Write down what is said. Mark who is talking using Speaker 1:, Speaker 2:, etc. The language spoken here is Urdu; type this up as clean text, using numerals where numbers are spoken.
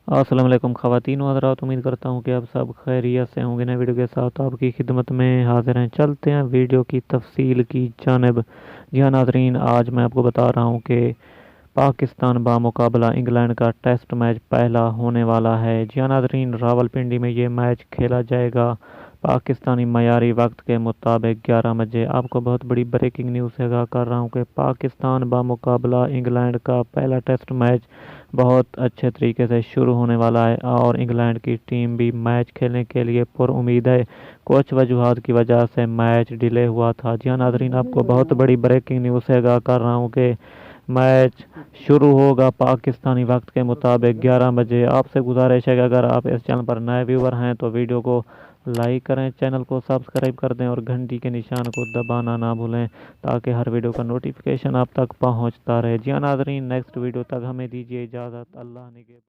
Speaker 1: السلام علیکم خواتین و حضرات، امید کرتا ہوں کہ آپ سب خیریت سے ہوں گے۔ نئے ویڈیو کے ساتھ آپ کی خدمت میں حاضر ہیں۔ چلتے ہیں ویڈیو کی تفصیل کی جانب۔ جی ہاں ناظرین، آج میں آپ کو بتا رہا ہوں کہ پاکستان بامقابلہ انگلینڈ کا ٹیسٹ میچ پہلا ہونے والا ہے۔ جی ہاں ناظرین، راولپنڈی میں یہ میچ کھیلا جائے گا پاکستانی معیاری وقت کے مطابق 11 بجے۔ آپ کو بہت بڑی بریکنگ نیوز سے آگاہ کر رہا ہوں کہ پاکستان بامقابلہ انگلینڈ کا پہلا ٹیسٹ میچ بہت اچھے طریقے سے شروع ہونے والا ہے اور انگلینڈ کی ٹیم بھی میچ کھیلنے کے لیے پر امید ہے۔ کچھ وجوہات کی وجہ سے میچ ڈیلے ہوا تھا۔ جی ہاں ناظرین، آپ کو بہت بڑی بریکنگ نیوز سے آگاہ کر رہا ہوں کہ میچ شروع ہوگا پاکستانی وقت کے مطابق 11 بجے۔ آپ سے گزارش ہے کہ اگر آپ اس چینل پر نئے ویور ہیں تو ویڈیو کو لائک کریں، چینل کو سبسکرائب کر دیں اور گھنٹی کے نشان کو دبانا نہ بھولیں تاکہ ہر ویڈیو کا نوٹیفیکیشن آپ تک پہنچتا رہے۔ جی ہاں ناظرین، نیکسٹ ویڈیو تک ہمیں دیجیے اجازت۔ اللہ نگہبان۔